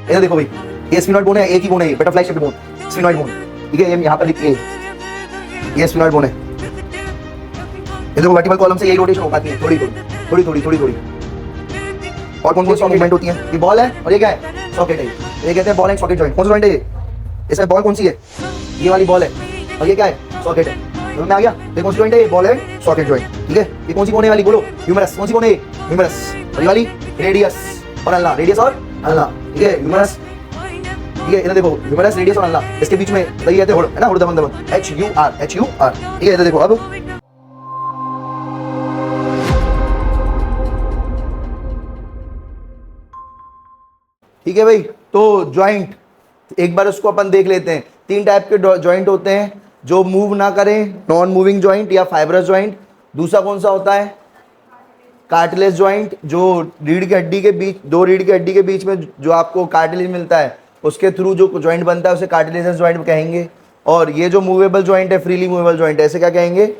इधर देखो भाई, ये स्फिनॉइड बोन है, एक ही बोन है ये, butterfly shaped bone, sphenoid bone, ठीक है। ये यहाँ पर लिखिए, ये स्फिनॉइड बोन है। ये देखो वर्टिकल कॉलम से यही रोटेशन हो पाती है, थोड़ी थोड़ी थोड़ी थोड़ी थोड़ी। और कौन कौन सी मूवमेंट होती है? ये बॉल है और ये क्या है? सॉकेट है। ये कहते हैं बॉल एंड सॉकेट जॉइंट। कौन सा जॉइंट है ये? इसमें बॉल कौन सी है? ये वाली बॉल है, और ये क्या है? सॉकेट है। समझ में आ गया? ये कौन सी जॉइंट है? ये बॉल एंड सॉकेट जॉइंट, ठीक है। ये कौन सी बोन है वाली? बोलो, ह्यूमरस। कौन सी बोन है? ह्यूमरस। और ये वाली रेडियस और अल्ला, रेडियस और अल्ला, ठीक है। ह्यूमरस, ठीक है। इधर देखो, ह्यूमरस, रेडियस और अल्ला, इसके बीच में सही कहते हैं होड़, है ना, होड़ दबंग दबंग, HUR, HUR, ठीक है। इधर देखो अब, ठीक है भाई। तो जॉइंट एक बार उसको अपन देख लेते हैं। 3 टाइप के जॉइंट होते हैं, जो मूव ना करें, नॉन मूविंग जॉइंट या फाइब्रस जॉइंट। दूसरा कौन सा होता है? कार्टिलेज जॉइंट, जो रीढ़ की हड्डी के बीच, 2 रीढ़ की हड्डी के बीच में जो आपको कार्टिलेज मिलता है, उसके थ्रू जो जॉइंट बनता है उसे कार्टिलेजस जॉइंट कहेंगे। और ये जो मूवेबल जॉइंट है, फ्रीली मूवेबल जॉइंट, ऐसे क्या कहेंगे?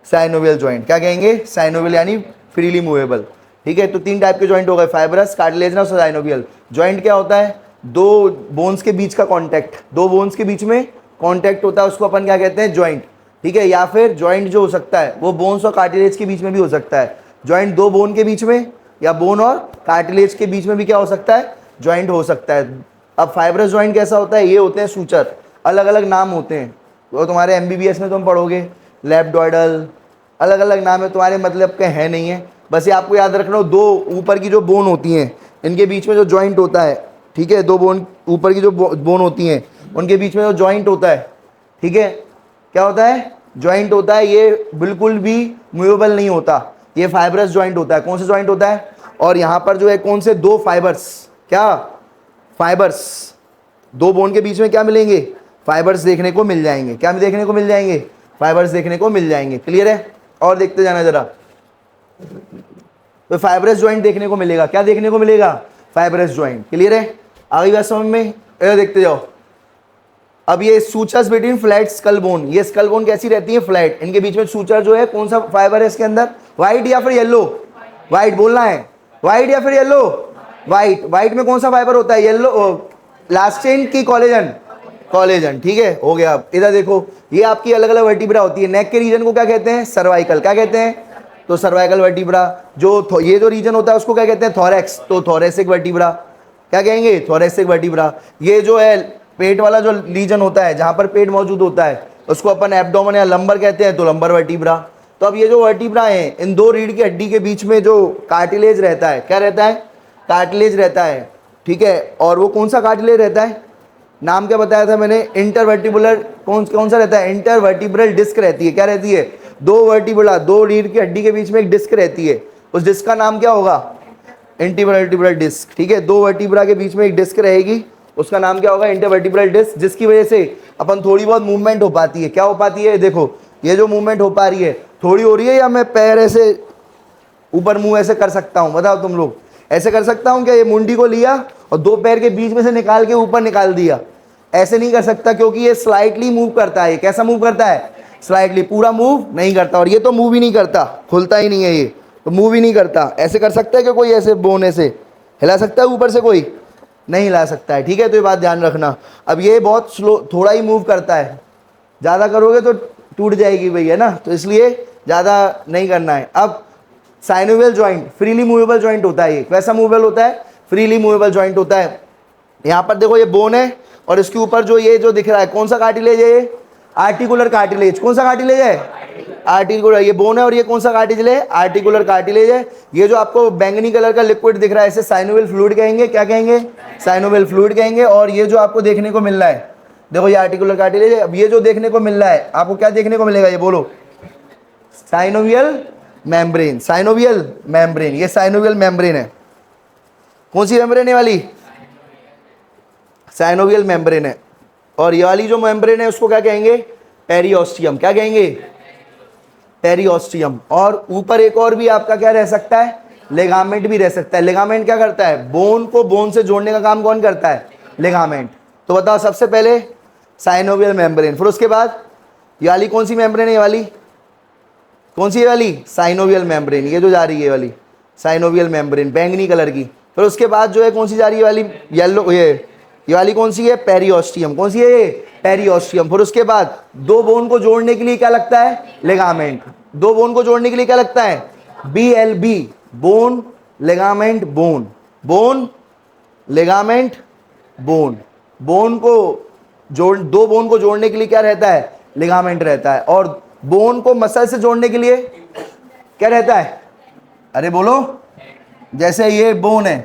Synovial joint. क्या कहेंगे? साइनोवियल, यानी फ्रीली मूवेबल, ठीक है। तो 3 टाइप के जॉइंट हो गए, फाइब्रस, कार्टिलेजनस और साइनोवियल। जॉइंट क्या होता है? 2 बोन्स के बीच का कॉन्टैक्ट, 2 बोन्स के बीच में कॉन्टैक्ट होता है, उसको अपन क्या कहते हैं? जॉइंट, ठीक है। या फिर जॉइंट जो हो सकता है वो बोन्स और कार्टिलेज के बीच में भी हो सकता है। जॉइंट 2 बोन के बीच में या बोन और कार्टिलेज के बीच में भी क्या हो सकता है? जॉइंट हो सकता है। अब फाइब्रस जॉइंट कैसा होता है? ये होते हैं सूचर, अलग अलग नाम होते हैं। वो तुम्हारे MBBS में तुम पढ़ोगे, लैप्डॉइडल, अलग अलग नाम है, तुम्हारे मतलब के हैं नहीं है, बस ये आपको याद रखना हो। 2 ऊपर की जो बोन होती हैं, इनके बीच में जो जॉइंट होता है, ठीक है। 2 बोन ऊपर की जो बोन होती हैं, उनके बीच में जो जॉइंट होता है, ठीक है, क्या होता है? जॉइंट होता है। ये बिल्कुल भी मूवेबल नहीं होता, ये फाइब्रस जॉइंट होता है। कौन सा जॉइंट होता है? और यहाँ पर जो है कौन से 2 फाइबर्स, क्या फाइबर्स, 2 बोन के बीच में क्या मिलेंगे? फाइबर्स देखने को मिल जाएंगे। क्या देखने को मिल जाएंगे? फाइबर्स देखने को मिल जाएंगे। क्लियर है? और देखते जाना जरा, तो फाइब्रस जॉइंट देखने को मिलेगा। क्या देखने को मिलेगा? Fibrous joint. क्लियर है? आगे बात समझ में? देखते जाओ। अब ये sutures between flat skull bone, ये स्कल बोन कैसी रहती है? फ्लैट। इनके बीच में सूचर जो है, कौन सा फाइबर है इसके अंदर? व्हाइट या फिर येलो? व्हाइट बोलना है, व्हाइट या फिर येलो? व्हाइट। व्हाइट में कौन सा फाइबर होता है? येलो, इलास्टिन की कोलेजन? कोलेजन, ठीक है, हो गया। अब इधर देखो, ये आपकी अलग अलग वर्टिब्रा होती है। नेक के रीजन को क्या कहते हैं? सर्वाइकल। क्या कहते हैं? तो सर्वाइकल वर्टिब्रा। जो ये जो रीजन होता है उसको क्या कहते हैं? थोरैक्स। तो थोरैसिक वर्टिब्रा। क्या कहेंगे? Thoracic vertebra. ये जो है पेट वाला जो रीजन होता है, जहां पर पेट मौजूद होता है, उसको अपन एब्डोमेन या लंबर कहते हैं, तो लंबर वर्टिब्रा। तो अब ये जो वर्टिब्रा है, इन 2 रीढ़ की हड्डी के बीच में जो कार्टिलेज रहता है, क्या रहता है? कार्टिलेज रहता है, ठीक है। और वो कौन सा कार्टिलेज रहता है? नाम क्या बताया था मैंने? इंटरवर्टिबुलर। कौन सा रहता है? इंटरवर्टिब्रल डिस्क रहती है। क्या रहती है? 2 वर्टिब्रा, 2 रीढ़ की हड्डी के बीच में एक डिस्क रहती है। उस डिस्क का नाम क्या होगा? इंटरवर्टिब्रल डिस्क, ठीक है। 2 वर्टिब्रा के बीच में एक डिस्क रहेगी, उसका नाम क्या होगा? इंटरवर्टिब्रल डिस्क, जिसकी वजह से अपन थोड़ी बहुत मूवमेंट हो पाती है। क्या हो पाती है? देखो, ये जो मूवमेंट हो पा रही है, थोड़ी हो रही है, या मैं पैर ऐसे ऊपर मुंह ऐसे कर सकता हूँ? बताओ तुम लोग, ऐसे कर सकता हूँ क्या? ये मुंडी को लिया और 2 पैर के बीच में से निकाल के ऊपर निकाल दिया? ऐसे नहीं कर सकता, क्योंकि ये स्लाइटली मूव करता है। ये कैसा मूव करता है? स्लाइटली, पूरा मूव नहीं करता। और ये तो मूव ही नहीं करता, खुलता ही नहीं है, ये तो मूव ही नहीं करता। ऐसे कर सकता है कि कोई ऐसे बोन ऐसे हिला सकता है ऊपर से? कोई नहीं हिला सकता है, ठीक है। तो ये बात ध्यान रखना। अब ये बहुत स्लो, थोड़ा ही मूव करता है, ज़्यादा करोगे तो टूट जाएगी भाई, है ना, तो इसलिए ज़्यादा नहीं करना है। अब synovial joint freely movable joint होता है। ये कैसा मूवेबल होता है? फ्रीली मूवेबल जॉइंट होता है। यहाँ पर देखो, ये बोन है और इसके ऊपर जो ये जो दिख रहा है, कौन सा कार्टिलेज है? ये आर्टिकुलर कार्टिलेज। कौन सा कार्टिलेज है? आर्टिकुलर। ये बोन है और ये कौन सा कार्टिलेज है? आर्टिकुलर कार्टिलेज है। ये जो आपको बैंगनी कलर का लिक्विड दिख रहा है, इसे साइनोवियल फ्लूइड कहेंगे। क्या कहेंगे? साइनोवियल फ्लूइड कहेंगे। और ये जो आपको देखने को मिल रहा है, देखो, ये आर्टिकुलर कार्टिलेज है। अब ये जो देखने को मिल रहा है, आपको क्या देखने को मिलेगा? ये बोलो, साइनोवियल मेम्ब्रेन। साइनोवियल मेम्ब्रेन, ये साइनोवियल मेम्ब्रेन है। कौन सी मेम्ब्रेन है वाली? साइनोवियल मेम्ब्रेन है। और ये वाली जो मेम्ब्रेन है उसको क्या कहेंगे? पेरिओस्टियम। क्या कहेंगे? पेरिओस्टियम। और ऊपर एक और भी आपका क्या रह सकता है? लिगामेंट भी रह सकता है। लिगामेंट क्या करता है? बोन को बोन से जोड़ने का काम कौन करता है? लिगामेंट। तो बताओ, सबसे पहले साइनोवियल मेम्ब्रेन, फिर उसके बाद ये वाली कौन सी मेम्ब्रेन है? ये वाली कौन सी है वाली? Synovial membrane. ये जो जा रही है वाली साइनोवियल मेम्ब्रेन, बैंगनी कलर की, फिर उसके बाद जो है कौन सी जा रही है वाली, येलो, ये वाली कौन सी है, पेरियोस्टियम। कौन सी है ये, पेरियोस्टियम। फिर उसके बाद दो बोन को जोड़ने के लिए क्या लगता है, लिगामेंट। दो बोन को जोड़ने के लिए क्या लगता है, BLB, bone ligament bone, bone ligament bone. Bone को जोड़, दो बोन को जोड़ने के लिए क्या रहता है, लिगामेंट रहता है। और बोन को मसल से जोड़ने के लिए क्या रहता है, अरे बोलो, जैसे ये बोन है,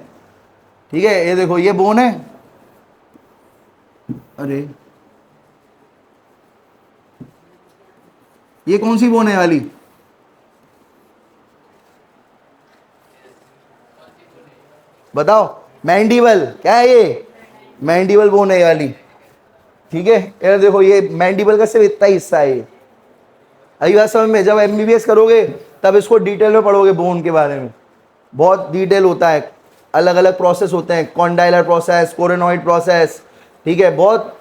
ठीक है, ये देखो ये बोन है, अरे ये कौन सी बोन है वाली, बताओ, मैंडिबल। क्या है ये, मैंडिबल बोन है ये वाली, ठीक है। ये देखो ये मैंडिबल का सिर्फ इतना ही हिस्सा है ये। अभी बात समझ में, जब MBBS करोगे तब इसको डिटेल में पढ़ोगे, बोन के बारे में बहुत डिटेल होता है, अलग अलग प्रोसेस होते हैं, कॉन्डाइलर प्रोसेस, कोरेनॉइड प्रोसेस, ठीक है, बहुत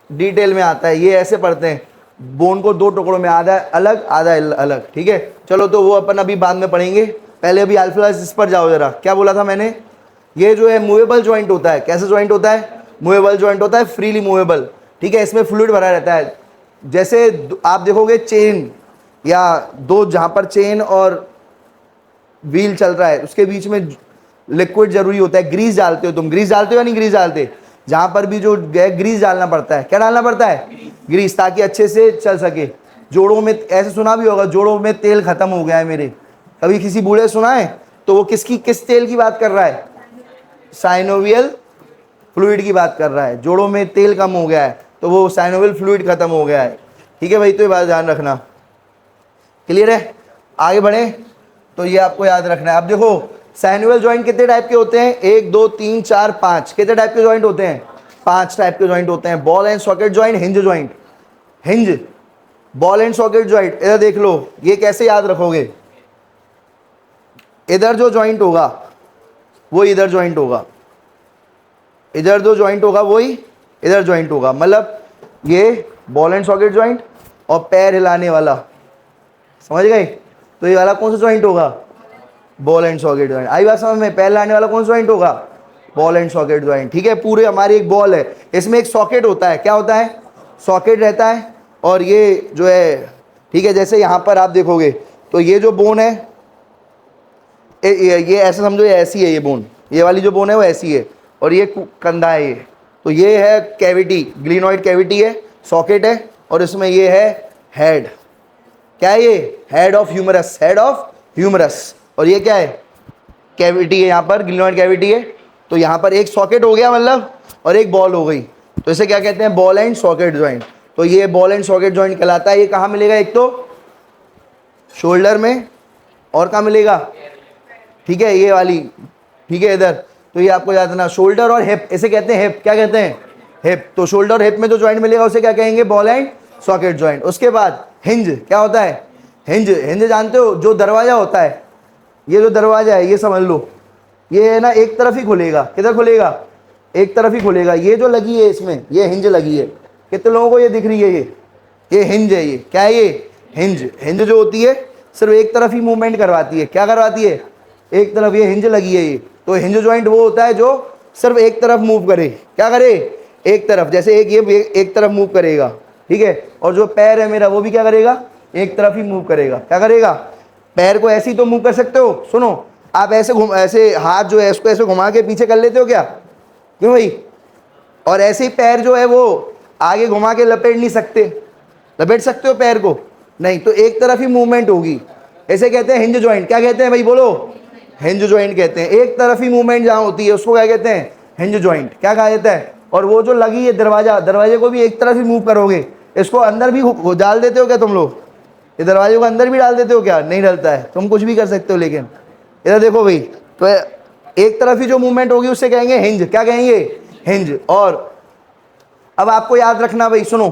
डिटेल में आता है। ये ऐसे पढ़ते हैं, बोन को दो टुकड़ों में, आधा अलग आधा अलग, ठीक है। चलो तो वो अपन अभी बाद में पढ़ेंगे, पहले अभी अल्फा इस पर जाओ जरा। क्या बोला था मैंने, ये जो है मूवेबल जॉइंट होता है। कैसे जॉइंट होता है, मूवेबल जॉइंट होता है, फ्रीली मूवेबल, ठीक है। इसमें फ्लूइड भरा रहता है। जैसे आप देखोगे चेन, या दो जहाँ पर चेन और व्हील चल रहा है उसके बीच में लिक्विड जरूरी होता है। ग्रीस डालते हो तुम, ग्रीस डालते हो या नहीं ग्रीस डालते, जहां पर भी जो ग्रीस डालना पड़ता है। क्या डालना पड़ता है, ग्रीस, ताकि अच्छे से चल सके। जोड़ों में ऐसे सुना भी होगा, जोड़ों में तेल खत्म हो गया है मेरे, कभी किसी बूढ़े सुना है, तो वो किस तेल की बात कर रहा है, साइनोवियल फ्लूइड की बात कर रहा है। जोड़ों में तेल कम हो गया है तो वो साइनोवियल फ्लूइड खत्म हो गया है, ठीक है भाई। तो ये बात ध्यान रखना, क्लियर है। आगे बढ़े तो ये आपको याद रखना है। अब देखो साइनोवियल जॉइंट कितने टाइप के होते हैं, 1 2 3 4 5, कितने टाइप के जॉइंट होते हैं, 5 टाइप के जॉइंट होते हैं। Ball and socket joint, hinge joint, hinge, ball and socket joint. इधर देख लो, ये कैसे याद रखोगे, इधर जो जॉइंट होगा वो इधर जॉइंट होगा, इधर जो जॉइंट होगा वही इधर जॉइंट होगा। मतलब ये बॉल एंड सॉकेट जॉइंट और पैर हिलाने वाला, समझ गए। तो ये वाला कौन सा जॉइंट होगा, बॉल एंड सॉकेट जॉइंट। आई बात समझ में, पैर हिलाने वाला कौन सा जॉइंट होगा, बॉल एंड सॉकेट जॉइंट, ठीक है। पूरे हमारी एक बॉल है, इसमें एक सॉकेट होता है। क्या होता है, सॉकेट रहता है। और ये जो है, ठीक है, जैसे यहाँ पर आप देखोगे तो ये जो बोन है, ये ऐसे समझो, ये ऐसी है, ये बोन, ये वाली जो बोन है वो ऐसी है, और ये कंधा है ये। तो ये है कैविटी, ग्लिनॉइड कैविटी है, सॉकेट है, और इसमें ये है हेड। क्या है ये, head of humerus, head of humerus. और ये क्या है, कैविटी है, यहाँ पर ग्लिनॉइड कैविटी है। तो यहाँ पर एक सॉकेट हो गया मतलब, और एक बॉल हो गई, तो इसे क्या कहते हैं, बॉल एंड सॉकेट जॉइंट। तो ये बॉल एंड सॉकेट जॉइंट कहलाता है। ये कहाँ मिलेगा, एक तो शोल्डर में, और कहाँ मिलेगा, ठीक है, ये वाली, ठीक है, इधर। तो ये आपको याद रखना, शोल्डर और हिप, इसे कहते हैं हिप। क्या कहते हैं, हिप। तो शोल्डर और हिप में जो जॉइंट मिलेगा उसे क्या कहेंगे, बॉल एंड सॉकेट जॉइंट। उसके बाद हिंज, क्या होता है, हिंज, हिंज जानते हो, जो दरवाजा होता है, ये जो दरवाजा है ये समझ लो, ये है ना एक तरफ ही खुलेगा। किधर खुलेगा, एक तरफ ही खुलेगा। ये जो लगी है इसमें, ये हिंज लगी है। कितने लोगों को ये दिख रही है, ये हिंज है। ये क्या है, ये हिंज। हिंज जो होती है सिर्फ एक तरफ ही मूवमेंट करवाती है। क्या करवाती है, एक तरफ, ये हिंज लगी है ये। तो हिंज जॉइंट वो होता है जो सिर्फ एक तरफ मूव करे। क्या करे, एक तरफ। जैसे एक ये एक तरफ मूव करेगा, ठीक है। और जो पैर है मेरा वो भी क्या करेगा, एक तरफ ही मूव करेगा। क्या करेगा, पैर को ऐसे ही तो मूव कर सकते हो। सुनो, आप ऐसे ऐसे हाथ जो है इसको ऐसे घुमा के पीछे कर लेते हो क्या, क्यों भाई। और ऐसे ही पैर जो है वो आगे घुमा के लपेट नहीं सकते, लपेट सकते हो पैर को, नहीं। तो एक तरफ ही मूवमेंट होगी, ऐसे कहते हैं हिंज जॉइंट। क्या कहते हैं भाई, बोलो, हिंज जॉइंट कहते हैं। एक तरफ ही मूवमेंट जहां होती है उसको क्या कहते हैं, हिंज जॉइंट। क्या कहा जाता है। और वो जो लगी है दरवाजा, दरवाजे को भी एक तरफ ही मूव करोगे। इसको अंदर भी डाल देते हो क्या तुम लोग, ये दरवाजे को अंदर भी डाल देते हो क्या, नहीं डलता है, तुम कुछ भी कर सकते हो। लेकिन इधर देखो भाई, तो एक तरफ ही जो मूवमेंट होगी उससे कहेंगे हिंज। क्या कहेंगे, हिंज। और अब आपको याद रखना भाई, सुनो,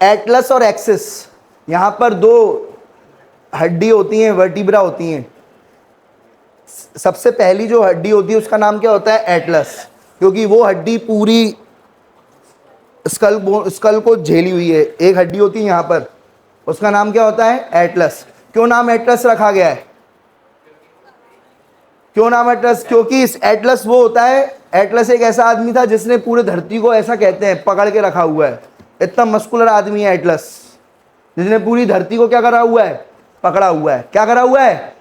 एटलस और एक्सिस, यहां पर दो हड्डी होती हैं, वर्टिब्रा होती हैं। सबसे पहली जो हड्डी होती है उसका नाम क्या होता है, एटलस, क्योंकि वो हड्डी पूरी स्कल को झेली हुई है। एक हड्डी होती है यहाँ पर, उसका नाम क्या होता है, एटलस। क्यों नाम एटलस रखा गया है, क्यों नाम एटलस? क्योंकि इस एटलस वो होता है, एटलस एक ऐसा आदमी था जिसने पूरे धरती को, ऐसा कहते हैं, पकड़ के रखा हुआ है। इतना मस्कुलर आदमी है एटलस, जिसने पूरी धरती को क्या करा हुआ है? पकड़ा हुआ है। क्या करा हुआ है?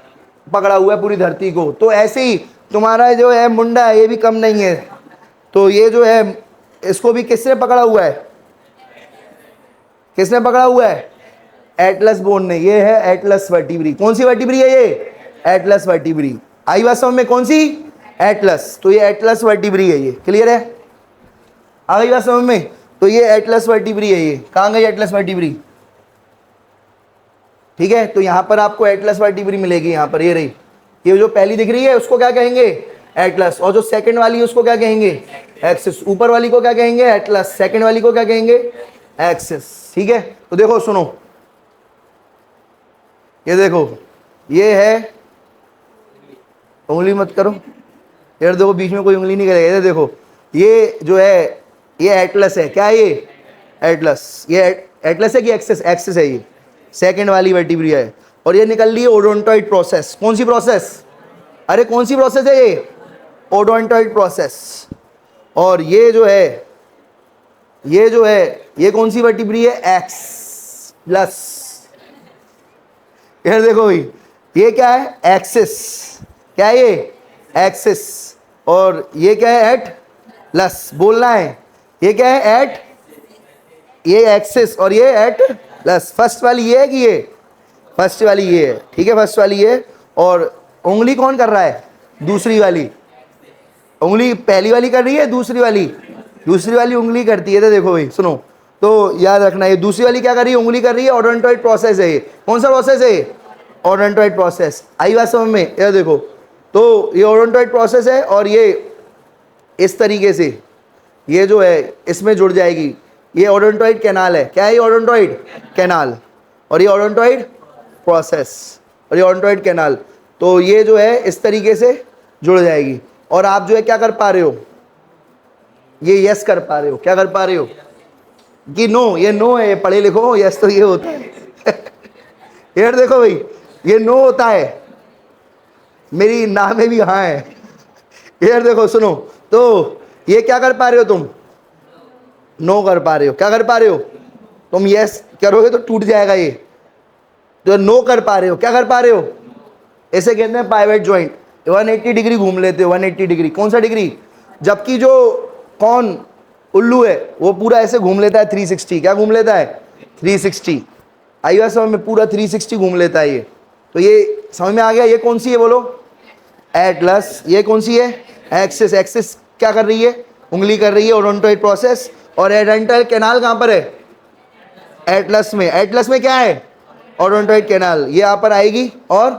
पकड़ा हुआ है पूरी धरती को। तो ऐसे ही तुम्हारा जो है मुंडा है, ये भी कम नहीं है। तो ये जो है, इसको भी किसने पकड़ा हुआ है? किसने पकड़ा हुआ है? एटलस बोन ने। ये है एटलस वर्टिब्री। कौन सी वर्टिब्री है ये? Atlas vertebrae. आई बात समझ में? कौन सी? एटलस। तो ये एटलस वर्टिब्री है। ये क्लियर है? आ गई बात समझ में? तो ये एटलस वर्टिब्री है। ये कहाँ गई एटलस वर्टिब्री? ठीक है, तो यहां पर आपको एटलस वर्टिब्री मिलेगी। यहां पर ये रही, ये जो पहली दिख रही है उसको क्या कहेंगे? एटलस। और जो सेकंड वाली है उसको क्या कहेंगे? एक्सिस। ऊपर वाली को क्या कहेंगे? एटलस। सेकंड वाली को क्या कहेंगे? एक्सिस। ठीक है, तो देखो सुनो, ये देखो, ये है, उंगली मत करो यार, देखो बीच में कोई उंगली नहीं करेगा। ये देखो, ये जो है ये एटलस है। क्या है ये? एटलस। ये एटलस है कि एक्सिस? एक्सिस है। ये सेकंड वाली वर्टिब्रा है। और ये निकल रही है ओडोंटॉइड प्रोसेस। कौन सी प्रोसेस? अरे कौन सी प्रोसेस है ये? Odontoid process. और ये जो है, ये जो है, ये कौन सी वर्टिब्रा है? X plus. यार देखो भाई, ये क्या है? एक्सिस। क्या है ये? एक्सिस। और ये क्या है? Atlas. बोलना है, ये क्या है? एट, ये एक्सिस और ये एट प्लस। फर्स्ट वाली ये है कि ये? फर्स्ट वाली ये है। ठीक है, फर्स्ट वाली ये। और उंगली कौन कर रहा है? दूसरी वाली। उंगली पहली वाली कर रही है, दूसरी वाली? दूसरी वाली उंगली करती है। तो देखो भाई सुनो, तो याद रखना, ये दूसरी वाली क्या कर रही है? उंगली कर रही है। ओडोंटॉइड प्रोसेस है ये। कौन सा प्रोसेस है ये? Odontoid process. आई बात समझ में? ये देखो, तो ये ओडोंटॉइड प्रोसेस है और ये इस तरीके से ये जो है इसमें जुड़ जाएगी। ये ओडोंटॉइड कैनाल है। क्या है ये? Odontoid canal. और ये ओडोंटॉइड प्रोसेस और ये ओडोंटॉइड कैनाल। तो ये जो है इस तरीके से जुड़ जाएगी। और आप जो है क्या कर पा रहे हो? ये यस कर पा रहे हो। क्या कर पा रहे हो? कि नो? ये नो है, ये पढ़े लिखो। यस तो ये होता है यार देखो भाई, ये नो होता है। मेरी नाम में भी हाँ है यार। देखो सुनो, तो ये क्या कर पा रहे हो तुम? नो कर पा रहे हो। क्या कर पा रहे हो? तुम यस करोगे तो टूट जाएगा ये। तो नो कर पा रहे हो। क्या कर पा रहे हो? इसे कहते हैं पाइवट जॉइंट। 180 डिग्री घूम लेते हो। 180 डिग्री। कौन सा डिग्री? जबकि जो कौन उल्लू है वो पूरा ऐसे घूम लेता है 360। क्या घूम लेता है? 360। आई बात समझ में? पूरा 360 घूम लेता है ये। तो ये समझ में आ गया? ये कौन सी है बोलो? एटलस। ये कौन सी है? एक्सिस। एक्सिस क्या कर रही है? उंगली कर रही है। Odontoid process. और ओडोंटॉइड कैनाल कहाँ पर है? एटलस में। एटलस में क्या है? Odontoid canal. ये यहाँ पर आएगी और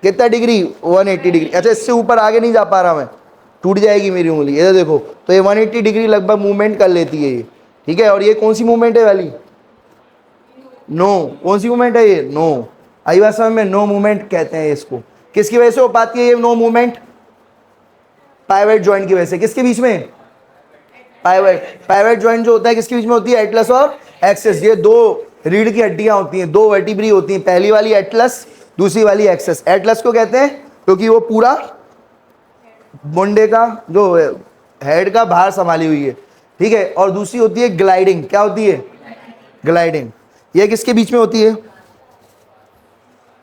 कितना डिग्री? 180 डिग्री। अच्छा, इससे ऊपर आगे नहीं जा पा रहा मैं, टूट जाएगी मेरी उंगली। ये देखो, तो ये 180 डिग्री लगभग मूवमेंट कर लेती है ये। ठीक है, और ये कौन सी मूवमेंट है वाली? नो। कौन सी मूवमेंट है ये? नो। आई बात समझ में? नो मूवमेंट कहते हैं इसको। किसकी वजह से हो पाती है ये नो मूवमेंट? पाइवट जॉइंट की वजह से। किसके बीच में? पाइवट जॉइंट जो होता है किसके बीच में होती है? एटलस और एक्सिस। ये दो रीढ़ की हड्डियां होती हैं, दो वर्टिब्री होती हैं। पहली वाली एटलस, दूसरी वाली एक्सिस। एटलस को कहते हैं क्योंकि वो पूरा मुंडे का जो हेड का बाहर संभाली हुई है। ठीक है, और दूसरी होती है ग्लाइडिंग। क्या होती है? ग्लाइडिंग। ये किसके बीच में होती है?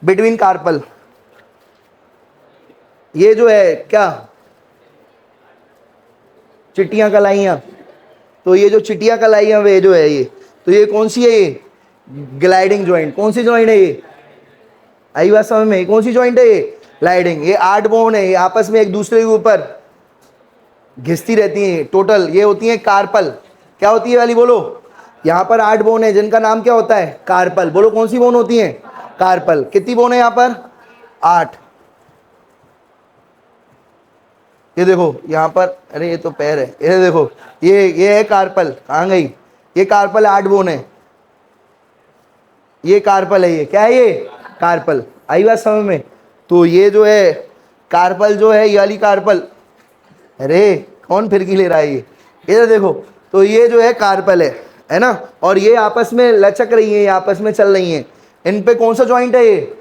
Between carpal. ये जो है क्या? चिट्टियां कलाइयां। तो ये जो चिट्टियां कलाइयां वे जो है ये, तो ये कौन सी है? ये ग्लाइडिंग जॉइंट। कौन सी जॉइंट है ये? आई बात समझ में? कौन सी जॉइंट है ये? ग्लाइडिंग। ये 8 बोन है, ये आपस में एक दूसरे के ऊपर घिसती रहती हैं टोटल। ये होती है कार्पल। क्या होती है वाली बोलो? यहाँ पर 8 बोन है जिनका नाम क्या होता है? कार्पल। बोलो कौन सी बोन होती है? कार्पल। कितनी बोन है यहाँ पर? 8। ये देखो यहाँ पर, अरे ये तो पैर है। ये देखो, ये है कार्पल। कहाँ गई? ये कार्पल 8 बोन है। ये कार्पल है। ये क्या है? ये कार्पल। आई बात समझ में? तो ये जो है कार्पल जो है, ये वाली कार्पल, अरे कौन फिरकी ले रहा है ये देखो, तो ये जो है कार्पल है ना। और ये आपस में लचक रही है, ये आपस में चल रही हैं। इन पे कौन सा जॉइंट है? ये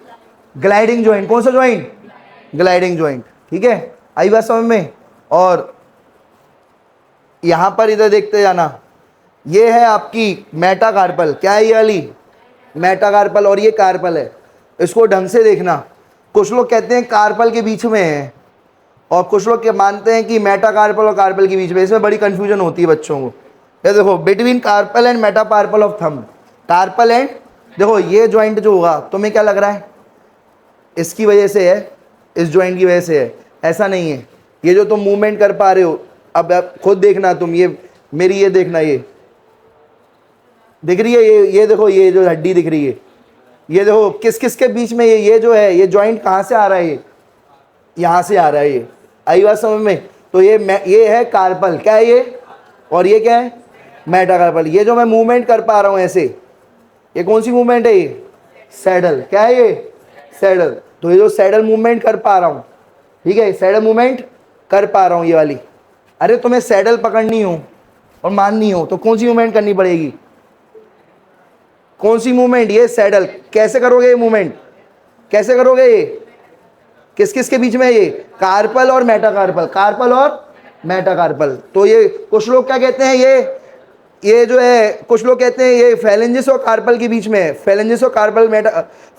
ग्लाइडिंग जॉइंट। कौन सा जॉइंट? Gliding joint. ठीक है, आई बात समझ में। और यहां पर इधर देखते जाना, ये है आपकी मेटाकार्पल। क्या है ये वाली? मेटाकार्पल। और ये कार्पल है। इसको ढंग से देखना, कुछ लोग कहते हैं कार्पल के बीच में है और कुछ लोग मानते हैं कि मेटाकार्पल और कार्पल के बीच में। इसमें बड़ी कंफ्यूजन होती है बच्चों को। ये देखो, between carpal and metacarpal of thumb, carpal and, देखो ये ज्वाइंट जो होगा, तुम्हें क्या लग रहा है इसकी वजह से है, इस ज्वाइंट की वजह से है? ऐसा नहीं है। ये जो तुम मूवमेंट कर पा रहे हो, अब खुद देखना तुम, ये मेरी ये देखना, ये दिख रही है, ये देखो, ये जो हड्डी दिख रही है, ये देखो किस किस के बीच में ये जो है, ये ज्वाइंट कहाँ से आ रहा है? ये यहाँ से आ रहा है। ये आई बात समझ में? तो ये है कार्पल। क्या है ये? और ये क्या है? मेटाकार्पल। ये जो मैं मूवमेंट कर पा रहा हूँ ऐसे, ये कौन सी मूवमेंट है? ये सैडल। क्या है ये? सैडल। तो ये जो सैडल मूवमेंट कर पा रहा हूँ, ठीक है, सैडल मूवमेंट कर पा रहा हूँ, ये वाली। अरे तुम्हें सैडल पकड़नी हो और माननी हो तो कौन सी मूवमेंट करनी पड़ेगी? कौन सी मूवमेंट? ये सैडल। कैसे करोगे ये मूवमेंट? कैसे करोगे? ये किस किस के बीच में? ये कार्पल और मेटाकार्पल, कार्पल और मेटाकार्पल। तो ये कुछ लोग क्या कहते हैं, ये जो है, कुछ लोग कहते हैं ये फेलेंजिस और कार्पल के बीच में है। फेलेंजिस और कार्पल,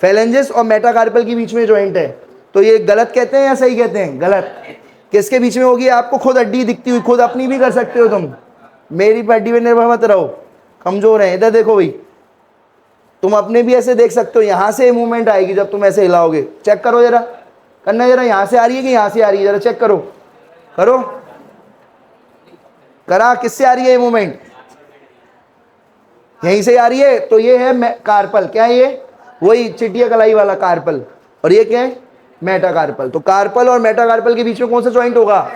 फेलेंजिस और मेटाकार्पल के बीच में जॉइंट है। तो ये गलत कहते हैं या सही कहते हैं? गलत। किसके बीच में होगी? आपको खुद हड्डी दिखती हुई, खुद अपनी भी कर सकते हो तुम, मेरी हड्डी पे निर्भर मत रहो, कमजोर है। इधर देखो भाई, तुम अपने भी ऐसे देख सकते हो, यहां से मूवमेंट आएगी जब तुम ऐसे हिलाओगे। चेक करो जरा, करना जरा, यहां से आ रही है कि यहां से आ रही है? जरा चेक करो, करो, करा, किससे आ रही है ये मूवमेंट? यहीं से आ रही है। तो ये है कार्पल। क्या है ये? वही चिटिया कलाई वाला कार्पल। और ये क्या है? मेटाकार्पल। तो कार्पल और मेटाकार्पल के बीच में कौन सा ज्वाइंट होगा?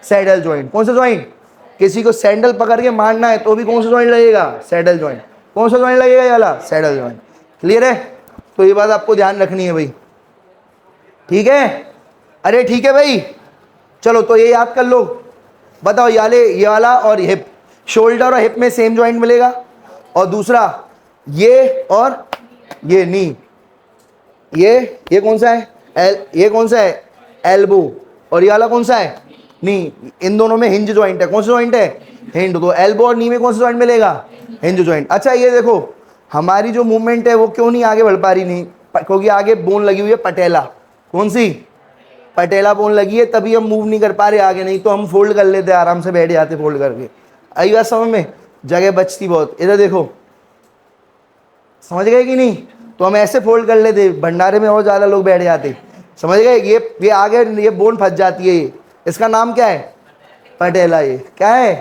Saddle joint. कौन सा ज्वाइंट? किसी को सैंडल पकड़ के मारना है तो भी कौन सा ज्वाइंट लगेगा? Saddle joint. कौन सा ज्वाइंट लगेगा? ये वाला, सैडल ज्वाइंट। क्लियर है? तो ये बात आपको ध्यान रखनी है भाई। ठीक है? अरे ठीक है भाई, चलो तो ये याद कर लो। बताओ, ये वाला और हिप, शोल्डर और हिप में सेम ज्वाइंट मिलेगा। और दूसरा ये और ये नी, ये कौन सा है? ये कौन सा है? एल्बो। और ये वाला कौन सा है? नी। इन दोनों में हिंज ज्वाइंट है। कौन सा ज्वाइंट है? हिंज। तो एल्बो और नी में कौन सा ज्वाइंट मिलेगा? Hinge joint. अच्छा ये देखो, हमारी जो मूवमेंट है वो क्यों नहीं आगे बढ़ पा रही? नहीं, क्योंकि आगे बोन लगी हुई है, पटेला। कौन सी? पटेला बोन लगी है, तभी हम मूव नहीं कर पा रहे आगे। नहीं तो हम फोल्ड कर लेते, आराम से बैठ जाते फोल्ड करके। आई बात समझ में? जगह बचती बहुत। इधर देखो, समझ गए कि नहीं? तो हम ऐसे फोल्ड कर लेते, भंडारे में और ज्यादा लोग बैठ जाते। समझ गए? ये आगे ये बोन फंस जाती है। ये इसका नाम क्या है? पटेला। ये क्या है?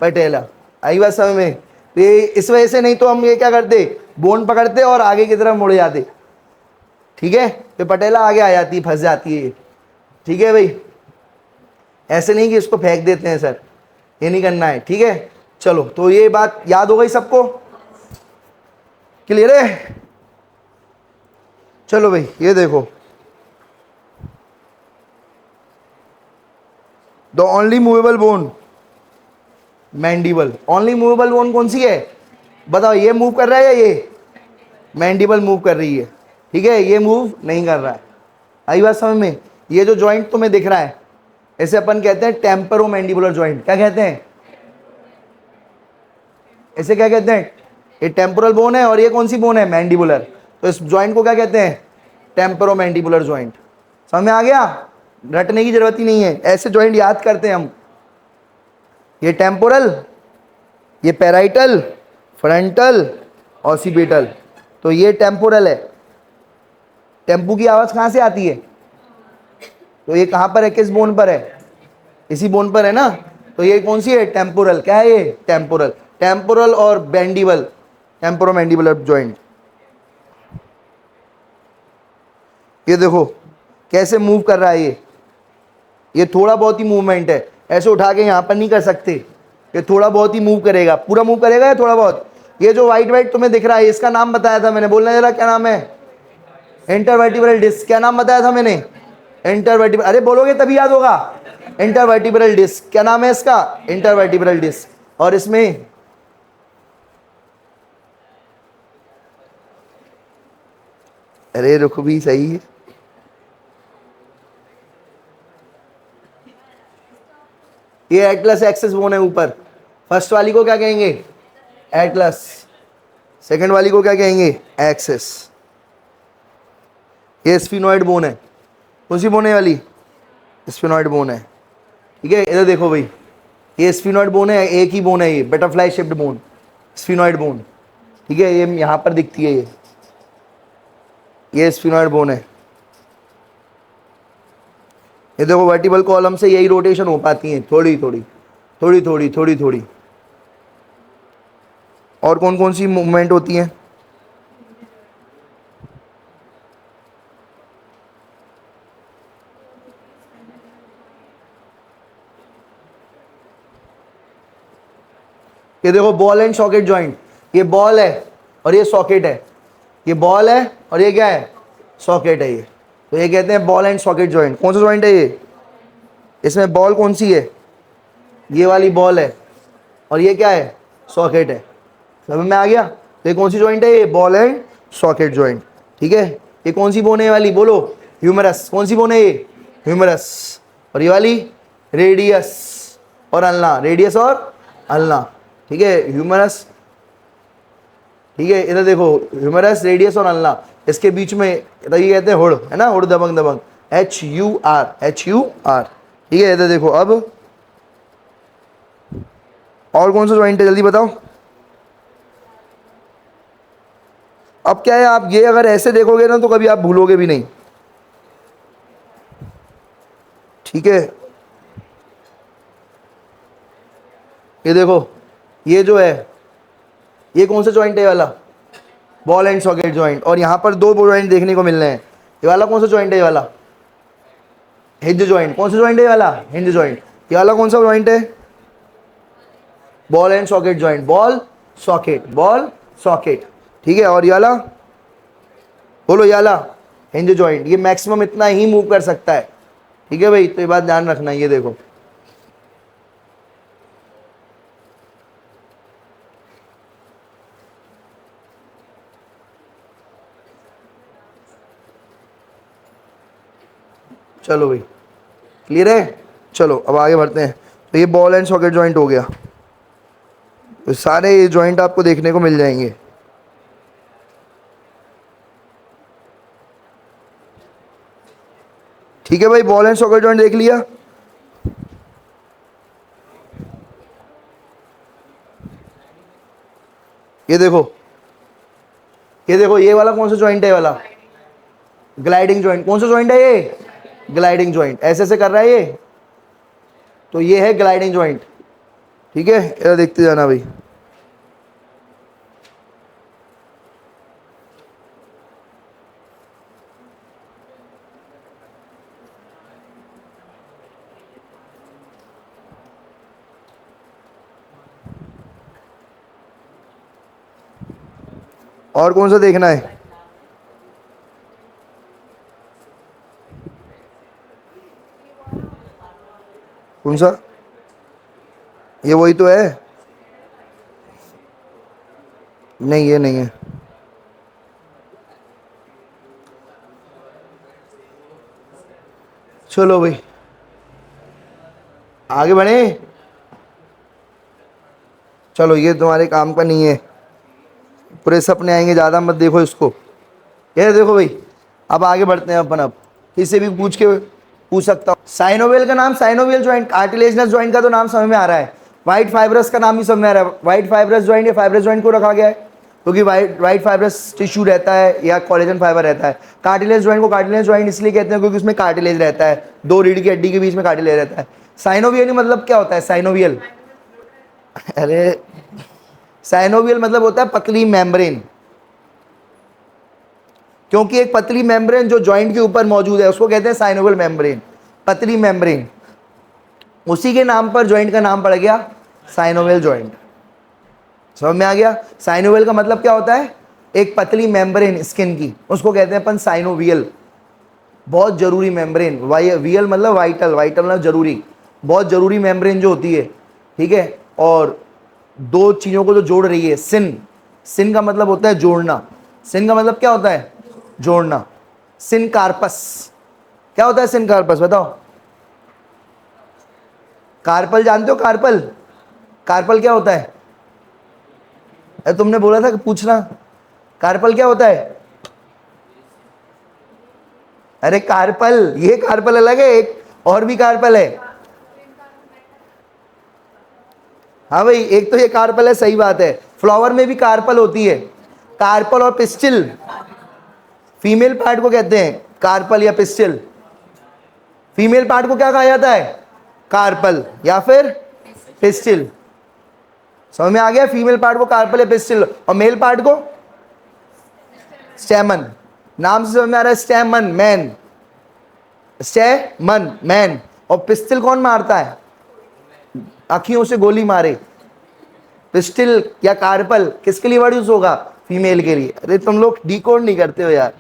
पटेला। आई बात समझ में? ये इस वजह से, नहीं तो हम ये क्या करते, बोन पकड़ते और आगे की तरफ मुड़ जाते। ठीक है? तो पटेला आगे आ जाती है, फंस जाती है। ठीक है भाई? ऐसे नहीं कि इसको फेंक देते हैं सर, ये नहीं करना है। ठीक है? चलो, तो ये बात याद हो गई सबको? क्लियर है? चलो भाई, ये देखो, the only movable bone, mandible. Only movable bone कौन सी है? बताओ, ये मूव कर रहा है या ये? मैंडिबल मूव कर रही है। ठीक है? ये मूव नहीं कर रहा है। आई बात समझ में? ये जो जॉइंट तुम्हें दिख रहा है, इसे अपन कहते हैं टेम्परो मैंडिबुलर जॉइंट। क्या कहते हैं इसे? क्या कहते हैं? ये टेम्पोरल बोन है और ये कौन सी बोन है? मैंडिबुलर। तो इस जॉइंट को क्या कहते हैं? Temporo mandibular joint. समझ में आ गया? रटने की जरूरत ही नहीं है, ऐसे जॉइंट याद करते हैं हम। ये टेम्पोरल, ये पैराइटल, फ्रंटल, ऑसिपिटल। तो ये टेम्पोरल है। टेम्पू की आवाज कहां से आती है? तो ये कहां पर है? किस बोन पर है? इसी बोन पर है ना। तो ये कौन सी है? टेम्पोरल। क्या है ये? टेम्पोरल। टेम्पोरल और मैंडिबल, टेम्पोरो मैंडिबुलर जॉइंट। ये देखो कैसे मूव कर रहा है ये थोड़ा बहुत ही मूवमेंट है, ऐसे उठा के यहां पर नहीं कर सकते। ये थोड़ा बहुत ही मूव करेगा, पूरा मूव करेगा या थोड़ा बहुत? ये जो व्हाइट व्हाइट तुम्हें दिख रहा है, इसका नाम बताया था मैंने, बोलना जरा क्या नाम है? Intervertebral disc. क्या नाम बताया था मैंने? इंटरवर्टिब्रल। अरे बोलोगे तभी याद होगा। Intervertebral disc. क्या नाम है इसका? Intervertebral disc. और इसमें अरे रुक भी, सही है। ये एटलस एक्सेस बोन है ऊपर, फर्स्ट वाली को क्या कहेंगे, एटलस, सेकंड वाली को क्या कहेंगे, एक्सेस। ये स्फिनोइड बोन है, कौन सी बोन है वाली, स्फिनोइड बोन है। ठीक है, इधर देखो भाई, ये स्फिनोइड बोन है, एक ही बोन है ये, butterfly shaped bone, sphenoid bone. ठीक है, ये यहाँ पर दिखती है, ये स्फिनोइड बोन है। ये देखो वर्टिबल कॉलम से यही रोटेशन हो पाती है, थोड़ी थोड़ी थोड़ी थोड़ी थोड़ी थोड़ी। और कौन कौन सी मूवमेंट होती हैं, ये देखो बॉल एंड सॉकेट जॉइंट, ये बॉल है और ये सॉकेट है, ये बॉल है और ये क्या है, सॉकेट है। ये तो ये कहते हैं बॉल एंड सॉकेट जॉइंट। कौन सा जॉइंट है ये, इसमें बॉल कौन सी है, ये वाली बॉल है और ये क्या है, सॉकेट है। समझ में आ गया। तो ये कौन सी जॉइंट है, ये बॉल एंड सॉकेट जॉइंट। ठीक है, ये कौन सी बोन है वाली, बोलो, ह्यूमरस। कौन सी बोन है ये, ह्यूमरस। और ये वाली रेडियस और अल्ना, रेडियस और अल्ना। ठीक है, ह्यूमरस। ठीक है, इधर देखो, ह्यूमरस, रेडियस और अल्ना, इसके बीच में इधर ये कहते हैं हुड, है ना, हुड दबंग दबंग, HUR, HUR। ठीक है, इधर देखो अब, और कौन सा जॉइंट है, जल्दी बताओ। अब क्या है, आप ये अगर ऐसे देखोगे ना तो कभी आप भूलोगे भी नहीं। ठीक है, ये देखो, ये जो है, ये कौन सा जॉइंट है, ये वाला बॉल एंड सॉकेट जॉइंट। और यहाँ पर दो जॉइंट देखने को मिल रहे हैं। ये वाला कौन सा जॉइंट है, ये वाला हिंज जॉइंट। कौन सा जॉइंट है, ये वाला हिंज जॉइंट। ये वाला कौन सा जॉइंट है, ball and socket joint, ball socket, ball socket. ठीक है, और ये वाला, बोलो, ये वाला हिंज जॉइंट। ये मैक्सिमम इतना ही मूव कर सकता है। ठीक है भाई, तो ये बात ध्यान रखना। ये देखो, चलो भाई, क्लियर है। चलो अब आगे बढ़ते हैं। तो ये बॉल एंड सॉकेट जॉइंट हो गया। तो सारे ये जॉइंट आपको देखने को मिल जाएंगे। ठीक है भाई, बॉल एंड सॉकेट जॉइंट देख लिया। ये देखो, ये देखो, ये वाला कौन सा जॉइंट है, ये वाला ग्लाइडिंग जॉइंट। कौन सा जॉइंट है ये, ग्लाइडिंग जॉइंट। ऐसे ऐसे कर रहा है ये, तो ये है ग्लाइडिंग जॉइंट। ठीक है, इधर देखते जाना भाई। और कौन सा देखना है, कौन सा, ये वही तो है। नहीं, ये नहीं है। चलो भाई आगे बढ़े। चलो, ये तुम्हारे काम का नहीं है, पूरे सपने आएंगे, ज़्यादा मत देखो इसको। ये देखो भाई, अब आगे बढ़ते हैं अपन। अब किसी भी पूछ सकता हूँ। साइनोवियल का नाम, साइनोवियल जॉइंट, कार्टिलेजनस जॉइंट का तो नाम समझ में आ रहा है। वाइट फाइब्रस का नाम भी समझ में आ रहा है। वाइट फाइब्रस जॉइंट या फाइब्रस जॉइंट को रखा गया है क्योंकि वाइट फाइब्रस टिश्यू रहता है या कोलेजन फाइबर रहता है। कार्टिलेज जॉइंट को कार्टिलेज जॉइंट इसलिए कहते हैं क्योंकि उसमें कार्टिलेज रहता है, दो रीढ़ की हड्डी के बीच में कार्टिलेज रहता है। साइनोवियल मतलब क्या होता है, साइनोवियल, अरे साइनोवियल मतलब होता है पतली मेम्ब्रेन, क्योंकि एक पतली मेम्ब्रेन जो जॉइंट के ऊपर मौजूद है उसको कहते हैं साइनोवियल मेम्ब्रेन, पतली मेम्ब्रेन। उसी के नाम पर जॉइंट का नाम पड़ गया साइनोवियल जॉइंट। समझ में आ गया। साइनोवियल का मतलब क्या होता है, एक पतली मेम्ब्रेन स्किन की, उसको कहते हैं अपन साइनोवियल, बहुत जरूरी मेम्ब्रेन। वियल मतलब वाइटल, वाइटल मतलब जरूरी, बहुत जरूरी मेम्ब्रेन जो होती है। ठीक है, और दो चीज़ों को जो जोड़ रही है, सिन, सिन का मतलब होता है जोड़ना। सिन का मतलब क्या होता है, जोड़ना। सिन कार्पस, क्या होता है सिन कार्पस, बताओ। कार्पल जानते हो? कार्पल, कार्पल क्या होता है? अरे तुमने बोला था कि पूछना, कार्पल क्या होता है? अरे कार्पल, ये कार्पल अलग है, एक और भी कार्पल है। हाँ भाई, एक तो ये कार्पल है, सही बात है। फ्लावर में भी कार्पल होती है। कार्पल और पिस्टिल, फीमेल पार्ट को कहते हैं कार्पल या पिस्टिल। फीमेल पार्ट को क्या कहा जाता है? कार्पल या फिर पिस्टिल। समझ में आ गया? फीमेल पार्ट को कार्पल या पिस्टिल, और मेल पार्ट को स्टेमन। नाम से समझ में आ रहा है, स्टेमन मैन, स्टेमन मैन। और पिस्टिल कौन मारता है? आंखियों से गोली मारे। पिस्टिल या कार्पल किसके लिए वर्ड यूज होगा? फीमेल के लिए। अरे तुम लोग डिकोड नहीं करते हो यार।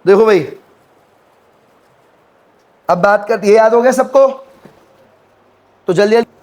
देखो भाई, अब बात करते, ये याद हो गया सबको? तो जल्दी जल्दी